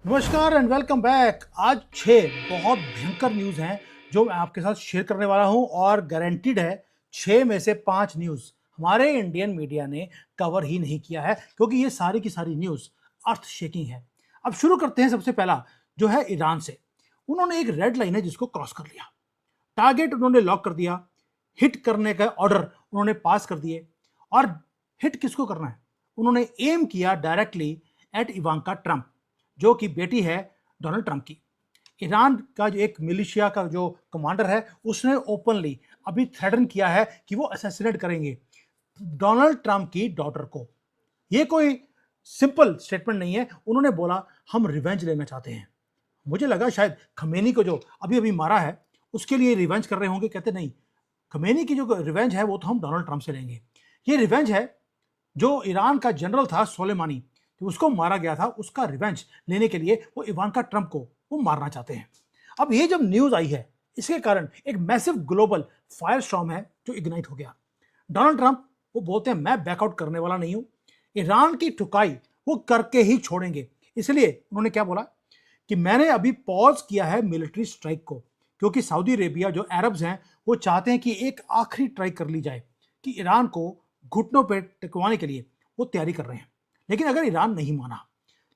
नमस्कार and welcome back. आज 6 बहुत भयंकर न्यूज़ हैं जो मैं आपके साथ शेयर करने वाला हूं और गारंटीड है 6 में से 5 न्यूज़ हमारे इंडियन मीडिया ने कवर ही नहीं किया है क्योंकि ये सारी की सारी न्यूज़ अर्थ शेकिंग है। अब शुरू करते हैं। सबसे पहला जो है ईरान से। उन्होंने एक रेड लाइन है जिसको क्रॉस कर लिया। टारगेट उन्होंने लॉक कर दिया। हिट करने का ऑर्डर उन्होंने पास कर दिए। और हिट किसको करना है? उन्होंने एम किया डायरेक्टली एट इवांका ट्रंप जो कि बेटी है डोनाल्ड ट्रंप की। ईरान का जो एक मिलिशिया का जो कमांडर है उसने ओपनली अभी थ्रेटन किया है कि वो असैसिनेट करेंगे डोनाल्ड ट्रंप की डॉटर को। ये कोई सिंपल स्टेटमेंट नहीं है। उन्होंने बोला हम रिवेंज लेना चाहते हैं। मुझे लगा शायद खमेनी को जो अभी अभी मारा है उसके लिए रिवेंज कर रहे होंगे। कहते नहीं, खमेनी की जो रिवेंज है वो तो हम डोनाल्ड ट्रंप से लेंगे। ये रिवेंज है जो ईरान का जनरल था सोलेमानी, जो उसको मारा गया था, उसका रिवेंज लेने के लिए वो इवांका ट्रंप को वो मारना चाहते हैं। अब ये जब न्यूज आई है इसके कारण एक मैसिव ग्लोबल फायर स्टॉर्म है जो इग्नाइट हो गया। डोनाल्ड ट्रंप वो बोलते हैं मैं बैकआउट करने वाला नहीं हूं, ईरान की ठुकाई वो करके ही छोड़ेंगे। इसलिए उन्होंने क्या बोला कि मैंने अभी पॉज किया है मिलिट्री स्ट्राइक को, क्योंकि सऊदी अरेबिया जो अरब्स हैं वो चाहते हैं कि एक आखिरी ट्राई कर ली जाए कि ईरान को घुटनों पर टिकवाने के लिए वो तैयारी कर रहे हैं। लेकिन अगर ईरान नहीं माना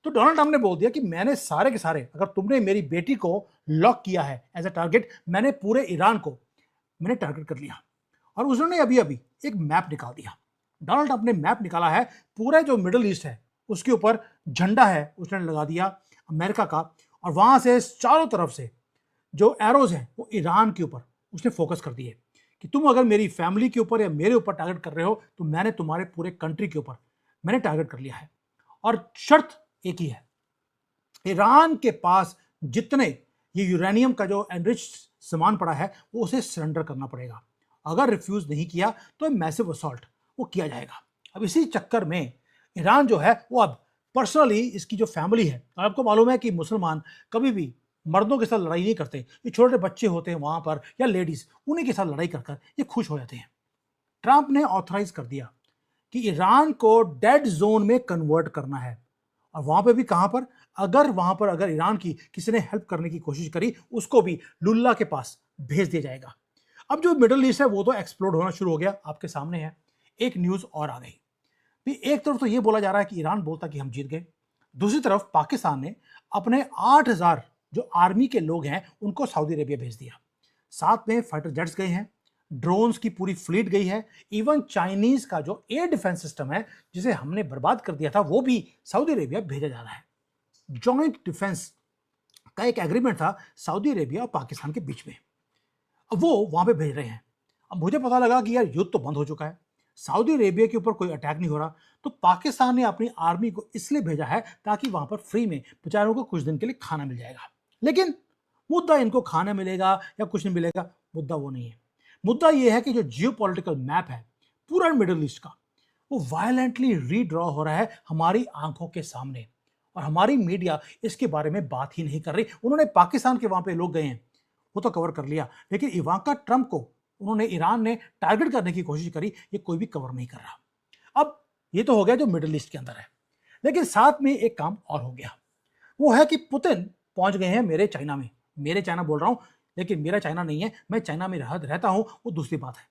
तो डोनाल्ड ट्रंप ने बोल दिया कि मैंने सारे के सारे, अगर तुमने मेरी बेटी को लॉक किया है एज अ टारगेट, मैंने पूरे ईरान को मैंने टारगेट कर लिया। और उसने अभी अभी एक मैप निकाल दिया। डोनाल्ड ट्रंप ने मैप निकाला है, पूरा जो मिडल ईस्ट है उसके ऊपर झंडा है उसने लगा दिया अमेरिका का, और वहां से चारों तरफ से जो एरोज हैं वो ईरान के ऊपर उसने फोकस कर दिए कि तुम अगर मेरी फैमिली के ऊपर या मेरे ऊपर टारगेट कर रहे हो तो मैंने तुम्हारे पूरे कंट्री के ऊपर मैंने टारगेट कर लिया है। और शर्त एक ही है, ईरान के पास जितने ये यूरेनियम का जो एनरिच सामान पड़ा है वो उसे सरेंडर करना पड़ेगा। अगर रिफ्यूज नहीं किया तो मैसिव असॉल्ट वो किया जाएगा। अब इसी चक्कर में ईरान जो है वो अब पर्सनली इसकी जो फैमिली है, और आपको मालूम है कि मुसलमान कभी भी मर्दों के साथ लड़ाई नहीं करते। ये छोटे बच्चे होते हैं वहां पर या लेडीज, उन्हीं के साथ लड़ाई कर कर ये खुश हो जाते हैं। ट्रंप ने ऑथराइज कर दिया कि ईरान को डेड जोन में कन्वर्ट करना है। और वहां पे भी कहां पर, अगर वहां पर अगर ईरान की किसी ने हेल्प करने की कोशिश करी उसको भी लुल्ला के पास भेज दिया जाएगा। अब जो मिडल ईस्ट है वो तो एक्सप्लोड होना शुरू हो गया, आपके सामने है। एक न्यूज और आ गई भी, एक तरफ तो ये बोला जा रहा है कि ईरान बोलता कि हम जीत गए, दूसरी तरफ पाकिस्तान ने अपने 8,000 जो आर्मी के लोग हैं उनको सऊदी अरेबिया भेज दिया। साथ में फाइटर जेट्स गए हैं, ड्रोन्स की पूरी फ्लीट गई है। इवन चाइनीज का जो एयर डिफेंस सिस्टम है जिसे हमने बर्बाद कर दिया था वो भी सऊदी अरेबिया भेजा जा रहा है। जॉइंट डिफेंस का एक एग्रीमेंट था सऊदी अरेबिया और पाकिस्तान के बीच में, अब वो वहां पे भेज रहे हैं। अब मुझे पता लगा कि यार युद्ध तो बंद हो चुका है, सऊदी अरेबिया के ऊपर कोई अटैक नहीं हो रहा, तो पाकिस्तान ने अपनी आर्मी को इसलिए भेजा है ताकि वहां पर फ्री में बेचारों को कुछ दिन के लिए खाना मिल जाएगा। लेकिन मुद्दा इनको खाना मिलेगा या कुछ नहीं मिलेगा, मुद्दा वो नहीं है। मुद्दा यह है कि जो जियोपॉलिटिकल मैप है पूरा मिडिल ईस्ट का, वो वायलेंटली रीड्रॉ हो रहा है हमारी आंखों के सामने, और हमारी मीडिया इसके बारे में बात ही नहीं कर रही। उन्होंने पाकिस्तान के वहां पे लोग गए हैं वो तो कवर कर लिया, लेकिन इवांका ट्रंप को उन्होंने ईरान ने टारगेट करने की कोशिश करी, ये कोई भी कवर नहीं कर रहा। अब ये तो हो गया जो मिडिल ईस्ट के अंदर है, लेकिन साथ में एक काम और हो गया, वो है कि पुतिन पहुंच गए हैं मेरे चाइना में। मेरे चाइना बोल रहा हूं, लेकिन मेरा चाइना नहीं है, मैं चाइना में रहता हूं, वो दूसरी बात है।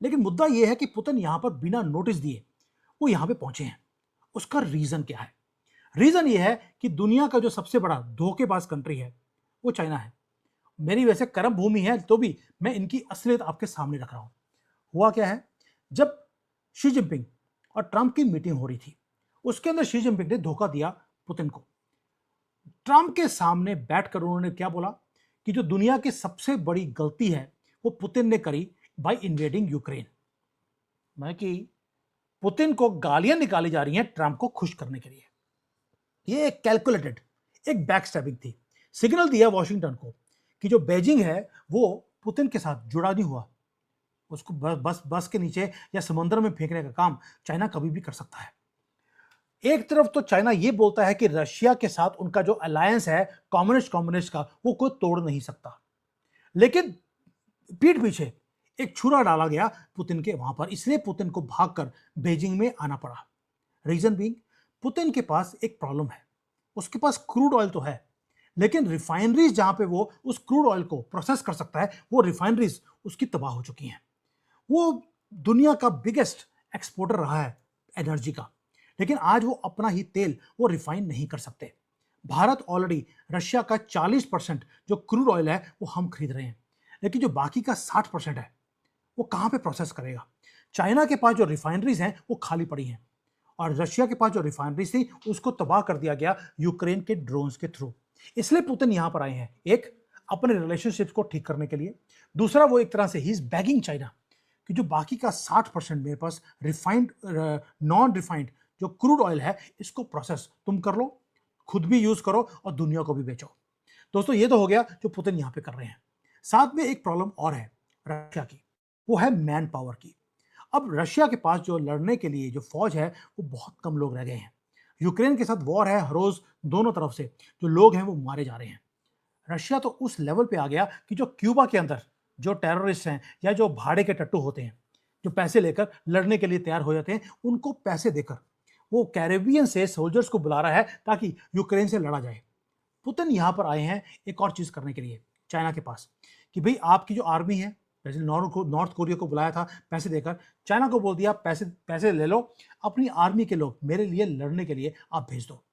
लेकिन मुद्दा यह है कि पुतिन यहां पर बिना नोटिस दिए वो यहां पे पहुंचे हैं। उसका रीजन क्या है? रीजन यह है कि दुनिया का जो सबसे बड़ा धोखेबाज कंट्री है वो चाइना है। मेरी वैसे कर्म भूमि है तो भी मैं इनकी असलियत आपके सामने रख रहा हूं। हुआ क्या है, जब शी जिनपिंग और ट्रंप की मीटिंग हो रही थी उसके अंदर शी जिनपिंग ने धोखा दिया पुतिन को। ट्रंप के सामने बैठकर उन्होंने क्या बोला कि जो दुनिया की सबसे बड़ी गलती है वो पुतिन ने करी बाय इन्वेडिंग यूक्रेन। मैं कि पुतिन को गालियां निकाली जा रही हैं ट्रंप को खुश करने के लिए। ये एक कैलकुलेटेड एक बैकस्टैबिंग थी। सिग्नल दिया वॉशिंगटन को कि जो बेजिंग है वो पुतिन के साथ जुड़ा नहीं हुआ, उसको बस बस के नीचे या समुद्र में फेंकने का काम चाइना कभी भी कर सकता है। एक तरफ तो चाइना ये बोलता है कि रशिया के साथ उनका जो अलायंस है कम्युनिस्ट का वो कोई तोड़ नहीं सकता, लेकिन पीठ पीछे एक छुरा डाला गया पुतिन के वहां पर, इसलिए पुतिन को भागकर बीजिंग में आना पड़ा। रीजन बीइंग, पुतिन के पास एक प्रॉब्लम है, उसके पास क्रूड ऑयल तो है, लेकिन रिफाइनरीज जहां पे वो उस क्रूड ऑयल को प्रोसेस कर सकता है, वो रिफाइनरीज उसकी तबाह हो चुकी हैं। वो दुनिया का बिगेस्ट एक्सपोर्टर रहा है एनर्जी का, लेकिन आज वो अपना ही तेल वो रिफाइन नहीं कर सकते। भारत ऑलरेडी रशिया का 40% जो क्रूड ऑयल है वो हम खरीद रहे हैं, लेकिन जो बाकी का 60% है वो कहाँ पे प्रोसेस करेगा? चाइना के पास जो रिफाइनरीज हैं वो खाली पड़ी हैं, और रशिया के पास जो रिफाइनरीज थी उसको तबाह कर दिया गया यूक्रेन के ड्रोन्स के थ्रू। इसलिए पुतिन यहां पर आए हैं, एक अपने रिलेशनशिप्स को ठीक करने के लिए, दूसरा वो एक तरह से ही इज बैगिंग चाइना कि जो बाकी का 60% मेरे पास रिफाइंड नॉन रिफाइंड जो क्रूड ऑयल है इसको प्रोसेस तुम कर लो, खुद भी यूज करो और दुनिया को भी बेचो। दोस्तों ये तो हो गया जो पुतिन यहां पे कर रहे हैं। साथ में एक प्रॉब्लम और है रशिया की, वो है मैन पावर की। अब रशिया के पास जो लड़ने के लिए जो फौज है वो बहुत कम लोग रह गए हैं। यूक्रेन के साथ वॉर है, हर रोज दोनों तरफ से जो लोग हैं वो मारे जा रहे हैं। रशिया तो उस लेवल पे आ गया कि जो क्यूबा के अंदर जो टेररिस्ट हैं या जो भाड़े के टट्टू होते हैं, जो पैसे लेकर लड़ने के लिए तैयार हो जाते हैं, उनको पैसे देकर वो कैरेबियन से सोल्जर्स को बुला रहा है ताकि यूक्रेन से लड़ा जाए। पुतिन यहां पर आए हैं एक और चीज करने के लिए चाइना के पास, कि भाई आपकी जो आर्मी है, जैसे नॉर्थ कोरिया को बुलाया था पैसे देकर, चाइना को बोल दिया पैसे पैसे ले लो, अपनी आर्मी के लोग मेरे लिए लड़ने के लिए आप भेज दो।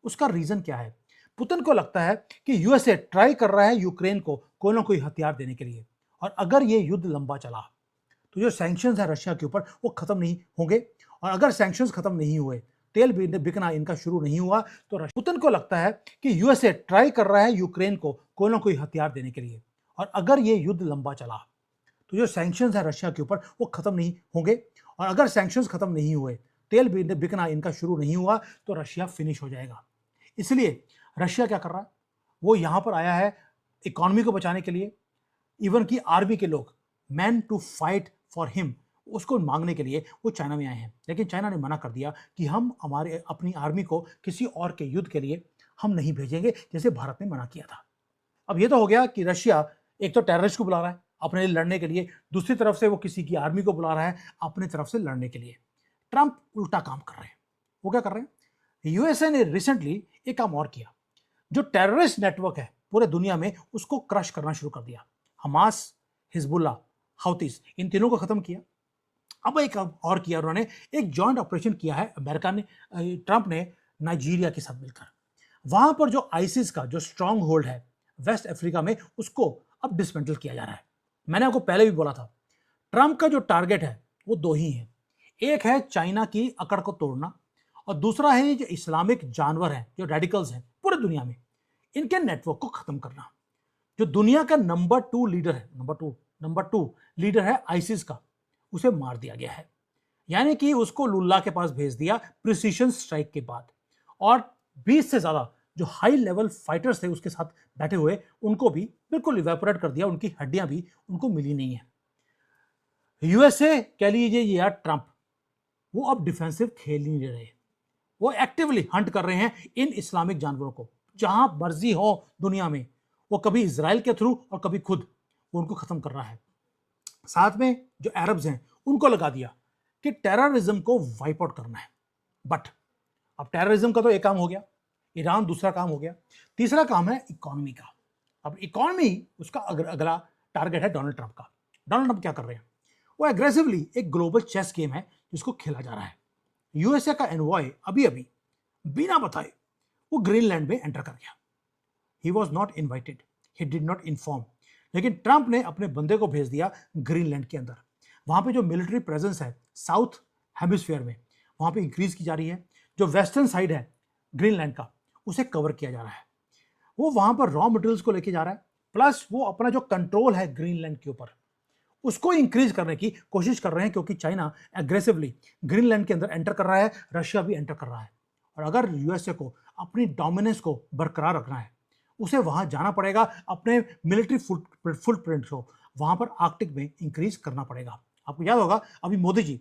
उसका रीजन क्या है? पुतिन को लगता है कि यूएसए ट्राई कर रहा है यूक्रेन को कोई ना कोई हथियार देने के लिए, और अगर ये युद्ध लंबा चला तो जो सैंक्शंस है रशिया के ऊपर वो खत्म नहीं होंगे, और अगर सैंक्शंस खत्म नहीं हुए, तेल बिकना इनका शुरू नहीं हुआ, तो पुतिन को लगता है कि यूएसए ट्राई कर रहा है यूक्रेन को कोई ना कोई हथियार देने के लिए, और अगर ये युद्ध लंबा चला तो जो सैंक्शंस है रशिया के ऊपर वो खत्म नहीं होंगे, और अगर सैंक्शंस खत्म नहीं हुए, तेल बिकना इनका शुरू नहीं हुआ, तो रशिया फिनिश हो जाएगा। इसलिए रशिया क्या कर रहा है? वो यहां पर आया है इकोनॉमी को बचाने के लिए, इवन की आर्मी के लोग man to fight for him उसको मांगने के लिए वो चाइना में आए हैं, लेकिन चाइना ने मना कर दिया कि हम हमारे अपनी आर्मी को किसी और के युद्ध के लिए हम नहीं भेजेंगे, जैसे भारत ने मना किया था। अब ये तो हो गया कि रशिया एक तो टेररिस्ट को बुला रहा है अपने लिए लड़ने के लिए, दूसरी तरफ से वो किसी की आर्मी को बुला रहा है अपनी तरफ से लड़ने के लिए। ट्रंप उल्टा काम कर रहे हैं। वो क्या कर रहे हैं? यूएसए ने रिसेंटली एक काम और किया, जो टेररिस्ट नेटवर्क है पूरे दुनिया में उसको क्रश करना शुरू कर दिया। हमास, हिजबुल्ला, हाउतीस, इन तीनों को खत्म किया। अब एक और किया उन्होंने, एक जॉइंट ऑपरेशन किया है अमेरिका ने, ट्रंप ने नाइजीरिया के साथ मिलकर। वहां पर जो आईसिस का जो स्ट्रांग होल्ड है वेस्ट अफ्रीका में, उसको अब डिसमेंटल किया जा रहा है। मैंने आपको पहले भी बोला था, ट्रंप का जो टारगेट है वो दो ही है, एक है चाइना की अकड़ को तोड़ना, और दूसरा है जो इस्लामिक जानवर हैं, जो रेडिकल्स हैं पूरे दुनिया में, इनके नेटवर्क को खत्म करना। जो दुनिया का नंबर टू लीडर है आईसिस का, उसे मार दिया गया है, यानी कि उसको लुल्ला के पास भेज दिया प्रिसीशन स्ट्राइक के बाद, और 20 से ज्यादा जो हाई लेवल फाइटर्स थे उसके साथ बैठे हुए उनको भी बिल्कुल इवेपोरेट कर दिया, उनकी हड्डियां भी उनको मिली नहीं है। यूएसए कह लीजिए या ट्रंप, वो अब डिफेंसिव खेल ही नहीं रहे, वो एक्टिवली हंट कर रहे हैं इन इस्लामिक जानवरों को, जहां मर्जी हो दुनिया में। वो कभी इजराइल के थ्रू और कभी खुद वो उनको खत्म कर रहा है। साथ में जो अरब्स हैं उनको लगा दिया कि टेररिज्म को वाइप आउट करना है। बट अब टेररिज्म का तो एक काम हो गया, ईरान दूसरा काम हो गया, तीसरा काम है इकोनॉमी का। अब इकोनॉमी उसका अगला टारगेट है डोनाल्ड ट्रंप का। डोनाल्ड ट्रंप क्या कर रहे हैं? वो एग्रेसिवली एक ग्लोबल चेस गेम है जिसको खेला जा रहा है। यूएसए का एनवॉय अभी अभी बिना बताए वो ग्रीनलैंड में एंटर कर गया। He was not invited, he did not inform, लेकिन ट्रंप ने अपने बंदे को भेज दिया ग्रीनलैंड के अंदर। वहां पे जो मिलिट्री प्रेजेंस है साउथ हेमिस्फीयर में, वहां पे इंक्रीज की जा रही है। जो वेस्टर्न साइड है ग्रीनलैंड का, उसे कवर किया जा रहा है। वो वहां पर रॉ मटेरियल्स को लेके जा रहा है, प्लस वो अपना जो कंट्रोल है ग्रीनलैंड के ऊपर उसको इंक्रीज करने की कोशिश कर रहे हैं, क्योंकि चाइना एग्रेसिवली ग्रीनलैंड के अंदर एंटर कर रहा है, रशिया भी एंटर कर रहा है। और अगर यूएसए को अपनी डोमिनेंस को बरकरार रखना है, उसे वहां जाना पड़ेगा, अपने मिलिट्री फुटप्रिंट को वहां पर आर्कटिक में इंक्रीज करना पड़ेगा। आपको याद होगा अभी मोदी जी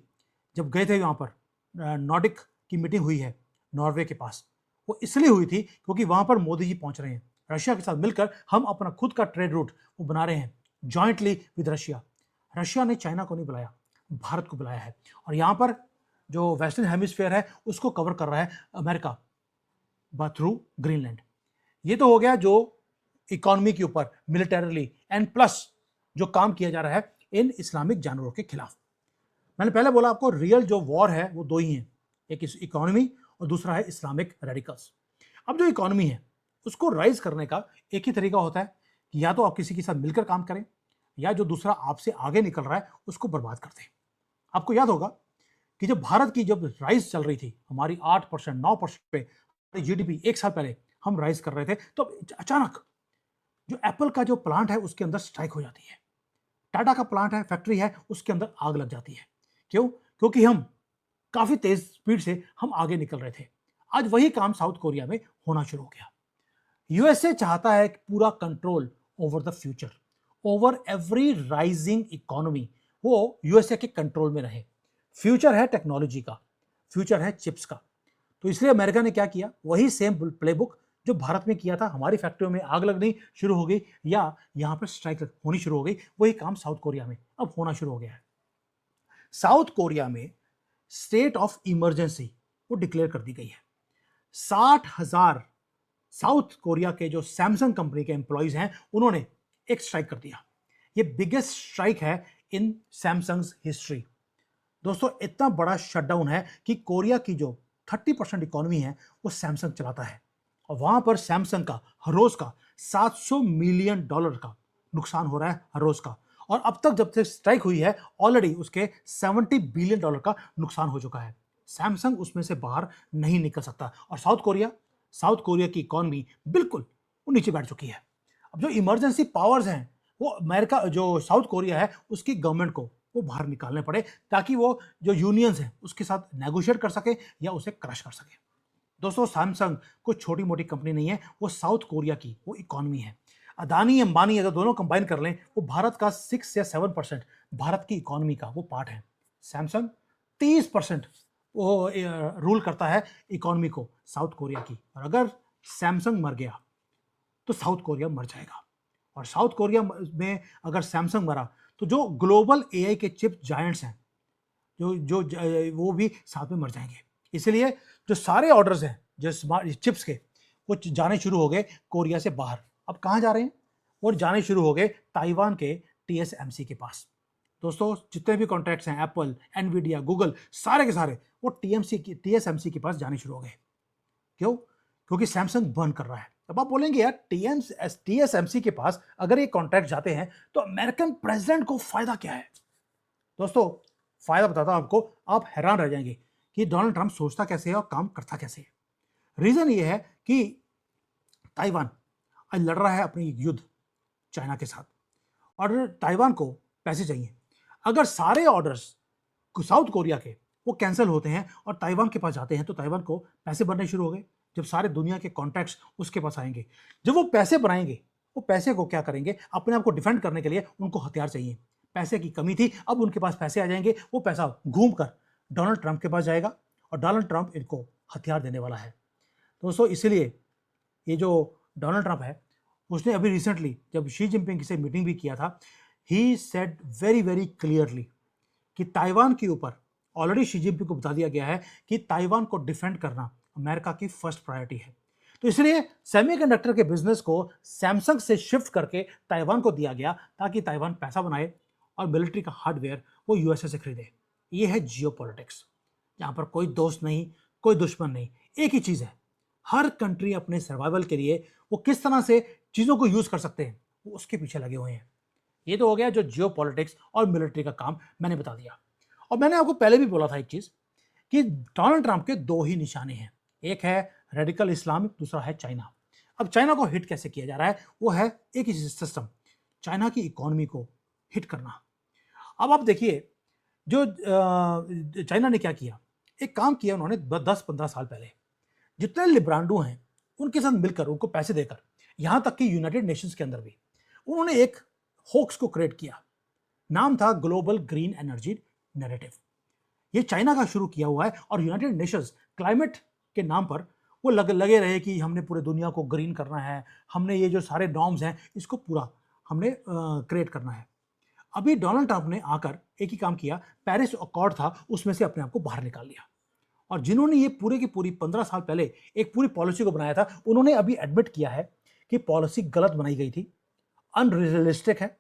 जब गए थे वहां पर, नॉर्डिक की मीटिंग हुई है नॉर्वे के पास, वो इसलिए हुई थी क्योंकि वहां पर मोदी जी पहुंच रहे हैं। रशिया के साथ मिलकर हम अपना खुद का ट्रेड रूट वो बना रहे हैं जॉइंटली विद रशिया। रशिया ने चाइना को नहीं बुलाया, भारत को बुलाया है, और यहाँ पर जो वेस्टर्न हेमिस्फीयर है उसको कवर कर रहा है अमेरिका। Through Greenland. ये तो हो गया जो इकोनॉमी के ऊपर मिलिटरीली एंड प्लस जो काम किया जा रहा है इन इस्लामिक जानवरों के खिलाफ। मैंने पहले बोला आपको रियल जो वॉर है वो दो ही हैं, एक इकोनॉमी और दूसरा है इस्लामिक रेडिकल्स। अब जो इकोनॉमी है उसको राइज करने का एक ही तरीका होता है कि या तो आप किसी के साथ मिलकर काम करें या जो दूसरा आपसे आगे निकल रहा है उसको बर्बाद कर दें। आपको याद होगा कि जब भारत की जब राइज चल रही थी हमारी 8% 9% पे जीडीपी, एक साल पहले हम राइज कर रहे थे, तो अचानक जो एप्पल का जो प्लांट है उसके अंदर स्ट्राइक हो जाती है, टाटा का प्लांट है, फैक्ट्री है, उसके अंदर आग लग जाती है। क्यों? क्योंकि हम काफी तेज स्पीड से हम आगे निकल रहे थे। आज वही काम साउथ कोरिया में होना शुरू हो गया। यूएसए चाहता है कि पूरा control over the future, over every rising economy वो यूएसए के कंट्रोल में रहे। फ्यूचर है टेक्नोलॉजी का, फ्यूचर है चिप्स का। तो इसलिए अमेरिका ने क्या किया, वही सेम प्लेबुक जो भारत में किया था, हमारी फैक्ट्रियों में आग लगनी शुरू हो गई या यहां पर स्ट्राइक होनी शुरू हो गई, वही काम साउथ कोरिया में अब होना शुरू हो गया है। साउथ कोरिया में स्टेट ऑफ इमरजेंसी वो डिक्लेयर कर दी गई है। 60,000 साउथ कोरिया के जो सैमसंग कंपनी के एम्प्लॉइज हैं उन्होंने एक स्ट्राइक कर दिया। ये बिगेस्ट स्ट्राइक है इन सैमसंग्स हिस्ट्री। दोस्तों इतना बड़ा शटडाउन है कि कोरिया की जो 30% इकोनॉमी है वो सैमसंग चलाता है और वहां पर सैमसंग का हर रोज का $700 मिलियन का नुकसान हो रहा है हर रोज का। और अब तक जब से स्ट्राइक हुई है ऑलरेडी उसके $70 बिलियन का नुकसान हो चुका है। सैमसंग उसमें से बाहर नहीं निकल सकता और साउथ कोरिया की इकोनॉमी बिल्कुल वो नीचे बैठ चुकी है। अब जो इमरजेंसी पावर्स हैं वो अमेरिका जो साउथ कोरिया है उसकी गवर्नमेंट को वो बाहर निकालने पड़े ताकि वो जो यूनियंस हैं उसके साथ नेगोशिएट कर सके या उसे क्रश कर सके। दोस्तों सैमसंग कोई छोटी मोटी कंपनी नहीं है, वो साउथ कोरिया की वो इकोनॉमी है। अदानी अंबानी अगर दोनों कंबाइन कर लें वो भारत का 6 या 7% भारत की इकोनॉमी का वो पार्ट है। सैमसंग 30% वो रूल करता है इकोनॉमी को साउथ कोरिया की। और अगर सैमसंग मर गया तो साउथ कोरिया मर जाएगा। और साउथ कोरिया में अगर सैमसंग मरा तो जो ग्लोबल एआई के चिप जायंट्स हैं वो भी साथ में मर जाएंगे। इसलिए जो सारे ऑर्डर्स हैं जो स्मार्ट चिप्स के वो जाने शुरू हो गए कोरिया से बाहर। अब कहाँ जा रहे हैं? और जाने शुरू हो गए ताइवान के टीएसएमसी के पास। दोस्तों जितने भी कॉन्ट्रैक्ट्स हैं एप्पल, एनवीडिया, गूगल, सारे के सारे वो टीएसएमसी के पास जाने शुरू हो गए। क्यों? क्योंकि सैमसंग बर्न कर रहा है। अब आप बोलेंगे यार टीएसएमसी के पास अगर ये कॉन्ट्रैक्ट जाते हैं तो अमेरिकन प्रेसिडेंट को फायदा क्या है? दोस्तों फायदा बताता हूं आपको, आप हैरान रह जाएंगे कि डोनाल्ड ट्रंप सोचता कैसे है और काम करता कैसे है। रीजन ये है कि ताइवान आज लड़ रहा है अपनी युद्ध चाइना के साथ और ताइवान को पैसे चाहिए। अगर सारे ऑर्डर्स साउथ कोरिया के वो कैंसिल होते हैं और ताइवान के पास जाते हैं तो ताइवान को पैसे बनने शुरू हो गए। जब सारे दुनिया के कॉन्ट्रैक्ट्स उसके पास आएंगे, जब वो पैसे बनाएंगे, वो पैसे को क्या करेंगे, अपने आप को डिफेंड करने के लिए उनको हथियार चाहिए। पैसे की कमी थी, अब उनके पास पैसे आ जाएंगे, वो पैसा घूमकर डोनाल्ड ट्रंप के पास जाएगा और डोनाल्ड ट्रंप इनको हथियार देने वाला है। दोस्तों इसीलिए ये जो डोनाल्ड ट्रंप है उसने अभी रिसेंटली जब शी जिनपिंग से मीटिंग भी किया था, he said very very clearly कि ताइवान के ऊपर ऑलरेडी शी जिनपिंग को बता दिया गया है कि ताइवान को डिफेंड करना अमेरिका की फर्स्ट प्रायोरिटी है। तो इसलिए सेमीकंडक्टर के बिजनेस को सैमसंग से शिफ्ट करके ताइवान को दिया गया ताकि ताइवान पैसा बनाए और मिलिट्री का हार्डवेयर वो यूएसए से खरीदे। ये है जियोपॉलिटिक्स, यहाँ पर कोई दोस्त नहीं, कोई दुश्मन नहीं, एक ही चीज़ है, हर कंट्री अपने सर्वाइवल के लिए वो किस तरह से चीज़ों को यूज़ कर सकते हैं वो उसके पीछे लगे हुए हैं। ये तो हो गया जो जियोपॉलिटिक्स और मिलिट्री का काम मैंने बता दिया। और मैंने आपको पहले भी बोला था एक चीज़ कि डोनाल्ड ट्रंप के दो ही निशाने हैं, एक है रेडिकल इस्लाम, दूसरा है चाइना। अब चाइना को हिट कैसे किया जा रहा है? वो है एक ही सिस्टम, चाइना की इकोनॉमी को हिट करना। अब आप देखिए जो चाइना ने क्या किया, एक काम किया उन्होंने 10-15 साल पहले, जितने लिब्रांडो हैं उनके साथ मिलकर उनको पैसे देकर, यहां तक कि यूनाइटेड नेशंस के अंदर भी उन्होंने एक होक्स को क्रिएट किया, नाम था ग्लोबल ग्रीन एनर्जी नैरेटिव। ये चाइना का शुरू किया हुआ है और यूनाइटेड नेशंस क्लाइमेट के नाम पर वो लगे रहे कि हमने पूरे दुनिया को ग्रीन करना है, हमने ये जो सारे नॉर्म्स हैं इसको पूरा हमने क्रिएट करना है। अभी डोनाल्ड ट्रंप ने आकर एक ही काम किया, पेरिस अकॉर्ड था उसमें से अपने आप को बाहर निकाल लिया और जिन्होंने ये पूरे की पूरी 15 साल पहले एक पूरी पॉलिसी को बनाया था, उन्होंने अभी एडमिट किया है कि पॉलिसी गलत बनाई गई थी, अनरियलिस्टिक है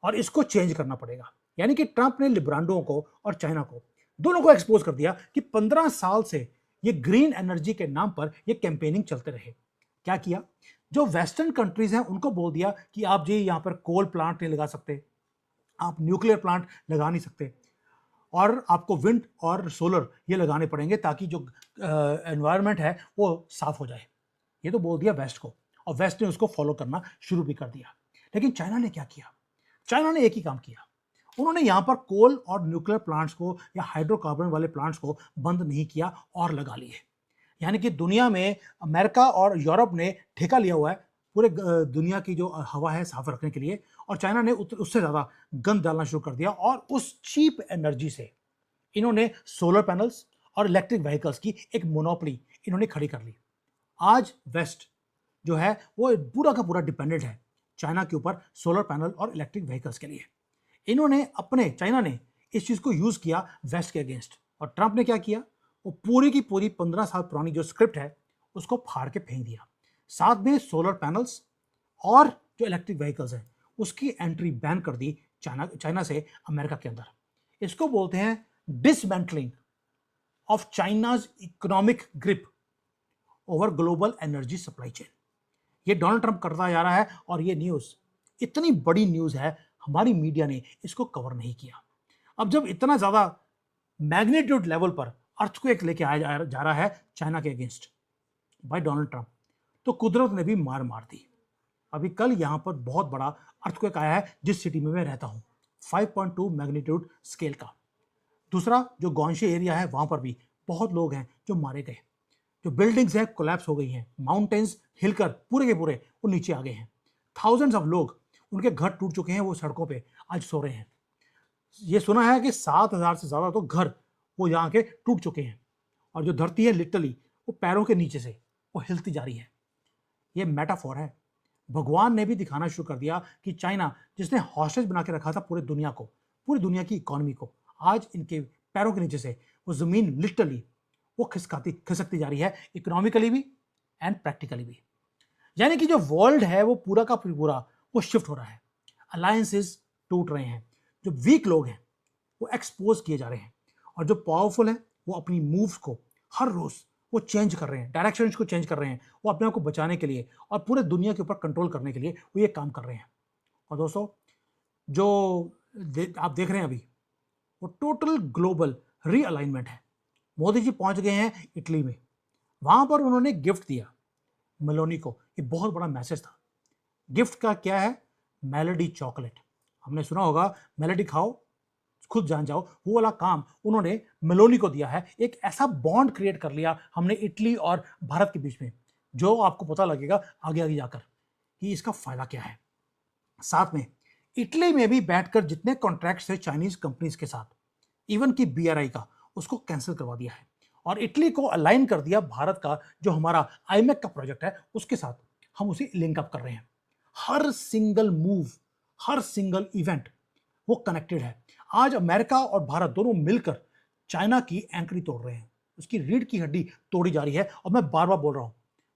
और इसको चेंज करना पड़ेगा। यानी कि ट्रंप ने लिब्रांडो को और चाइना को दोनों को एक्सपोज कर दिया कि 15 साल से ये ग्रीन एनर्जी के नाम पर ये कैंपेनिंग चलते रहे। क्या किया? जो वेस्टर्न कंट्रीज हैं उनको बोल दिया कि आप जी यहाँ पर कोल प्लांट नहीं लगा सकते, आप न्यूक्लियर प्लांट लगा नहीं सकते, और आपको विंड और सोलर ये लगाने पड़ेंगे ताकि जो एनवायरनमेंट है वो साफ हो जाए। ये तो बोल दिया वेस्ट को, और वेस्ट ने उसको फॉलो करना शुरू भी कर दिया। लेकिन चाइना ने क्या किया? चाइना ने एक ही काम किया, उन्होंने यहाँ पर कोल और न्यूक्लियर प्लांट्स को या हाइड्रोकार्बन वाले प्लांट्स को बंद नहीं किया और लगा लिए। यानी कि दुनिया में अमेरिका और यूरोप ने ठेका लिया हुआ है पूरे दुनिया की जो हवा है साफ रखने के लिए, और चाइना ने उससे ज़्यादा गंद डालना शुरू कर दिया। और उस चीप एनर्जी से इन्होंने सोलर पैनल्स और इलेक्ट्रिक व्हीकल्स की एक मोनोपोली इन्होंने खड़ी कर ली। आज वेस्ट जो है वो पूरा का पूरा डिपेंडेंट है चाइना के ऊपर सोलर पैनल और इलेक्ट्रिक व्हीकल्स के लिए। चाइना ने इस चीज़ को यूज़ किया वेस्ट के अगेंस्ट, और ट्रंप ने क्या किया? वो पूरी की पूरी 15 साल पुरानी जो स्क्रिप्ट है उसको फाड़ के फेंक दिया। साथ में सोलर पैनल्स और जो इलेक्ट्रिक व्हीकल्स हैं उसकी एंट्री बैन कर दी चाइना से अमेरिका के अंदर। इसको बोलते हैं dismantling of China's economic grip over global energy supply chain. ये डोनाल्ड ट्रंप करता जा रहा है, और ये न्यूज़ इतनी बड़ी न्यूज़ है, हमारी मीडिया ने इसको कवर नहीं किया। अब जब इतना ज़्यादा मैग्नीट्यूड लेवल पर अर्थक्वेक लेके आया जा रहा है चाइना के अगेंस्ट बाय डोनाल्ड ट्रंप, तो कुदरत ने भी मार दी। अभी कल यहाँ पर बहुत बड़ा अर्थक्वेक आया है जिस सिटी में मैं रहता हूँ, 5.2 मैग्नीट्यूड स्केल का। दूसरा जो गौंशे एरिया है वहाँ पर भी बहुत लोग हैं जो मारे गए, जो बिल्डिंग्स हैं कोलैप्स हो गई हैं, माउंटेन्स हिलकर पूरे के पूरे वो नीचे आ गए हैं। थाउजेंड्स ऑफ लोग, उनके घर टूट चुके हैं, वो सड़कों पे आज सो रहे हैं। ये सुना है कि 7,000 से ज़्यादा तो घर वो यहाँ के टूट चुके हैं, और जो धरती है लिटरली वो पैरों के नीचे से वो हिलती जा रही है। ये मेटाफोर है। भगवान ने भी दिखाना शुरू कर दिया कि चाइना, जिसने हॉस्टेज बना के रखा था पूरे दुनिया को, पूरी दुनिया की इकोनॉमी को, आज इनके पैरों के नीचे से वो ज़मीन लिटरली वो खिसकती जा रही है, इकोनॉमिकली भी एंड प्रैक्टिकली भी। यानी कि जो वर्ल्ड है वो पूरा का पूरा वो शिफ्ट हो रहा है, अलायंसेस टूट रहे हैं, जो वीक लोग हैं वो एक्सपोज किए जा रहे हैं, और जो पावरफुल हैं वो अपनी मूव्स को हर रोज वो चेंज कर रहे हैं, डायरेक्शंस को चेंज कर रहे हैं, वो अपने आप को बचाने के लिए और पूरे दुनिया के ऊपर कंट्रोल करने के लिए वो ये काम कर रहे हैं। और दोस्तों जो आप देख रहे हैं अभी वो टोटल ग्लोबल रीअलाइनमेंट है। मोदी जी पहुंच गए हैं इटली में, वहां पर उन्होंने गिफ्ट दिया मेलोनी को। ये बहुत बड़ा मैसेज था। गिफ्ट का क्या है? Melody chocolate. हमने सुना होगा मेलोडी खाओ खुद जान जाओ, वो वाला काम उन्होंने मेलोनी को दिया है। एक ऐसा बॉन्ड क्रिएट कर लिया हमने इटली और भारत के बीच में, जो आपको पता लगेगा आगे आगे जाकर कि इसका फायदा क्या है। साथ में इटली में भी बैठकर जितने कॉन्ट्रैक्ट्स थे चाइनीज कंपनीज के साथ, इवन की बीआरआई का, उसको कैंसिल करवा दिया है, और इटली को अलाइन कर दिया भारत का जो हमारा आईमेक का प्रोजेक्ट है उसके साथ, हम उसे लिंक अप कर रहे हैं। हर सिंगल मूव, हर सिंगल इवेंट वो कनेक्टेड है। आज अमेरिका और भारत दोनों मिलकर चाइना की एंकरी तोड़ रहे हैं, उसकी रीढ़ की हड्डी तोड़ी जा रही है। और मैं बार बार बोल रहा हूं,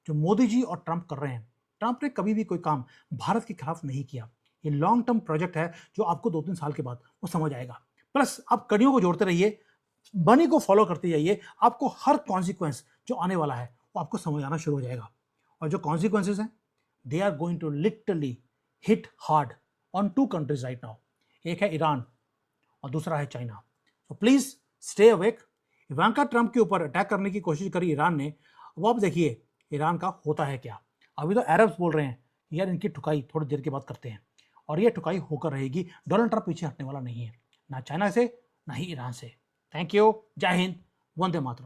जो मोदी जी और ट्रंप कर रहे हैं, ट्रंप ने कभी भी कोई काम भारत के खिलाफ नहीं किया। ये लॉन्ग टर्म प्रोजेक्ट है जो आपको 2-3 साल के बाद वो समझ आएगा। प्लस आप कड़ियों को जोड़ते रहिए, मनी को फॉलो करते जाइए, आपको हर कॉन्सिक्वेंस जो आने वाला है वो आपको समझ आना शुरू हो जाएगा। और जो कॉन्सिक्वेंसेस हैं they are going to literally hit hard on 2 countries right now. एक है ईरान और दूसरा है चाइना। तो please stay awake. Ivanka Trump के ऊपर अटैक करने की कोशिश करी ईरान ने, वो आप देखिए ईरान का होता है क्या। अभी तो अरब्स बोल रहे हैं यार इनकी ठुकाई थोड़ी देर के बाद करते हैं, और ये ठुकाई होकर रहेगी। डोनाल्ड ट्रंप पीछे हटने वाला नहीं है, ना चाइना से ना ही ईरान से। थैंक यू, जय हिंद, वंदे मातरम।